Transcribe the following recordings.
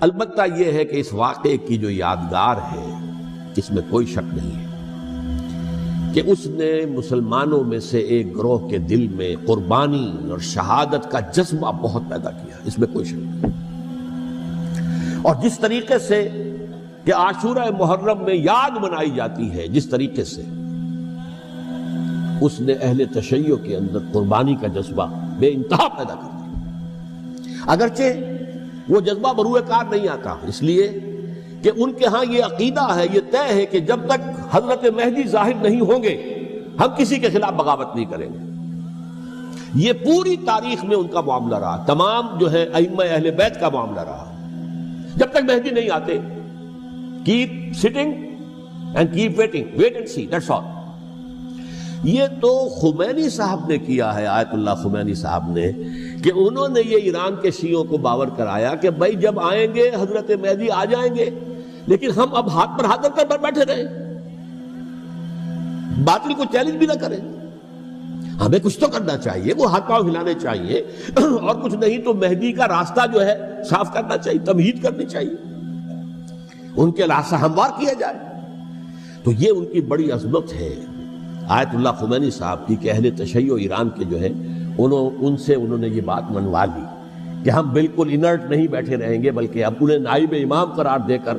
البتہ یہ ہے کہ اس واقعے کی جو یادگار ہے اس میں کوئی شک نہیں ہے کہ اس نے مسلمانوں میں سے ایک گروہ کے دل میں قربانی اور شہادت کا جذبہ بہت پیدا کیا، اس میں کوئی شک نہیں۔ اور جس طریقے سے کہ عاشورہ محرم میں یاد منائی جاتی ہے، جس طریقے سے اس نے اہل تشیع کے اندر قربانی کا جذبہ بے انتہا پیدا کر دیا، اگرچہ وہ جذبہ بروئے کار نہیں آتا، اس لیے کہ ان کے ہاں یہ عقیدہ ہے، یہ طے ہے کہ جب تک حضرت مہدی ظاہر نہیں ہوں گے ہم کسی کے خلاف بغاوت نہیں کریں گے۔ یہ پوری تاریخ میں ان کا معاملہ رہا، تمام جو ہے ائمہ اہل بیت کا معاملہ رہا، جب تک مہدی نہیں آتے keep sitting and keep waiting, wait and see, that's all۔ یہ تو خمینی صاحب نے کیا ہے، آیت اللہ خمینی صاحب نے، کہ انہوں نے یہ ایران کے شیعوں کو باور کرایا کہ بھائی جب آئیں گے حضرت مہدی آ جائیں گے، لیکن ہم اب ہاتھ پر ہاتھ رکھ کر بیٹھے رہیں، باطل کو چیلنج بھی نہ کریں، ہمیں کچھ تو کرنا چاہیے، وہ ہاتھ پاؤں ہلانے چاہیے، اور کچھ نہیں تو مہدی کا راستہ جو ہے صاف کرنا چاہیے، تمہید کرنی چاہیے، ان کے راستہ ہموار کیا جائے۔ تو یہ ان کی بڑی عظمت ہے آیت اللہ خمینی صاحب کی کہ اہل تشیع ایران کے جو ہے ان سے انہوں نے یہ بات منوا لی کہ ہم بالکل انرٹ نہیں بیٹھے رہیں گے، بلکہ اب انہیں نائب امام قرار دے کر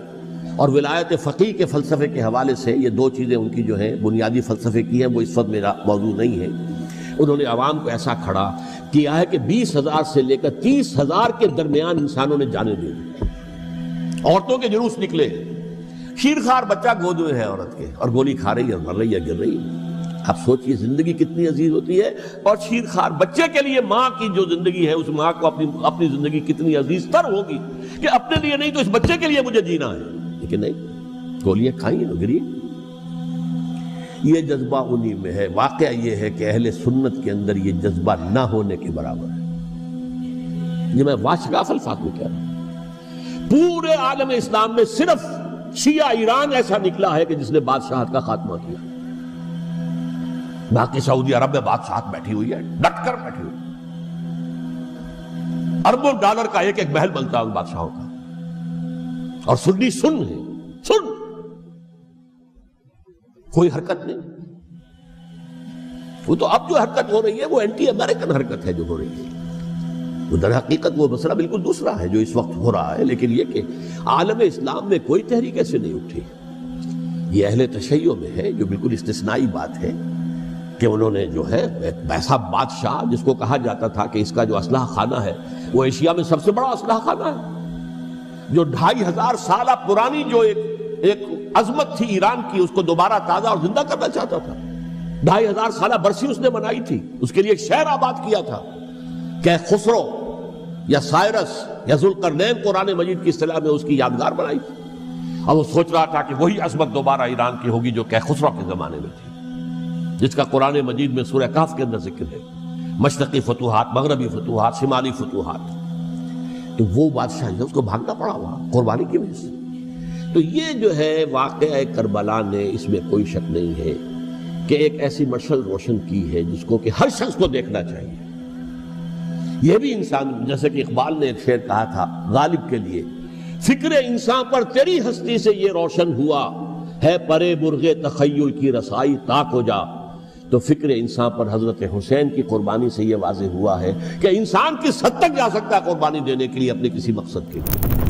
اور ولایت فقیہ کے فلسفے کے حوالے سے، یہ دو چیزیں ان کی جو ہیں بنیادی فلسفے کی ہیں، وہ اس وقت میرا موضوع نہیں ہے، انہوں نے عوام کو ایسا کھڑا کیا ہے کہ 20,000 سے لے کر 30,000 کے درمیان انسانوں نے جانیں دی، عورتوں کے جلوس نکلے، شیرخوار بچہ گود میں ہے عورت کے اور گولی کھا رہی ہے، مر رہی ہے، گر رہی ہے۔ آپ سوچئے زندگی کتنی عزیز ہوتی ہے، اور شیرخوار بچے کے لیے ماں کی جو زندگی ہے اس ماں کو اپنی زندگی کتنی عزیز تر ہوگی کہ اپنے لیے نہیں تو اس بچے کے لیے مجھے جینا ہے، لیکن نہیں، گولیاں کھائیں گے، گری۔ یہ جذبہ انہی میں ہے۔ واقعہ یہ ہے کہ اہل سنت کے اندر یہ جذبہ نہ ہونے کے برابر ہے۔ یہ میں واشگاف الفاظ میں کہہ رہا ہوں، پورے عالم اسلام میں صرف شیعہ ایران ایسا نکلا ہے کہ جس نے بادشاہت کا خاتمہ کیا، باقی سعودی عرب میں بادشاہت بیٹھی ہوئی ہے، ڈٹ کر بیٹھی ہوئی، اربوں ڈالر کا ایک ایک محل بنتا ہے ان بادشاہوں کا، اور سنی سن ہے، سن، کوئی حرکت نہیں۔ وہ تو اب جو حرکت ہو رہی ہے وہ اینٹی امریکن حرکت ہے جو ہو رہی ہے، وہ در حقیقت وہ مسئلہ بالکل دوسرا ہے جو اس وقت ہو رہا ہے، لیکن یہ کہ عالم اسلام میں کوئی تحریک ایسے نہیں اٹھی۔ یہ اہل تشیع میں ہے جو بالکل استثنائی بات ہے کہ انہوں نے جو ہے ایک ایسا بادشاہ جس کو کہا جاتا تھا کہ اس کا جو اسلحہ خانہ ہے وہ ایشیا میں سب سے بڑا اسلحہ خانہ ہے، جو 2500 سالہ پرانی جو ایک عظمت تھی ایران کی، اس کو دوبارہ تازہ اور زندہ کرنا چاہتا تھا۔ 2500 سالہ برسی اس نے منائی تھی، اس کے لیے ایک شہر آباد کیا تھا کہ خسرو یا سائرس یا ذوالقرنین قرآن مجید کی اصطلاح میں اس کی یادگار بنائی تھی، اور وہ سوچ رہا تھا کہ وہی عظمت دوبارہ ایران کی ہوگی جو کہ خسرو کے زمانے میں تھی، جس کا قرآن مجید میں سورہ کہف کے اندر ذکر ہے، مشرقی فتوحات، مغربی فتوحات، شمالی فتوحات۔ تو وہ بادشاہ ہے، اس کو بھاگنا پڑا ہوا قربانی کی وجہ سے۔ تو یہ جو ہے واقعہ کربلا نے، اس میں کوئی شک نہیں ہے کہ ایک ایسی مشعل روشن کی ہے جس کو کہ ہر شخص کو دیکھنا چاہیے۔ یہ بھی انسان، جیسے کہ اقبال نے ایک شعر کہا تھا غالب کے لیے، فکر انسان پر تیری ہستی سے یہ روشن ہوا ہے، پرے مرغ تخیل کی رسائی طاق ہو جا۔ تو فکر انسان پر حضرت حسین کی قربانی سے یہ واضح ہوا ہے کہ انسان کس حد تک جا سکتا ہے قربانی دینے کے لیے اپنے کسی مقصد کے لیے۔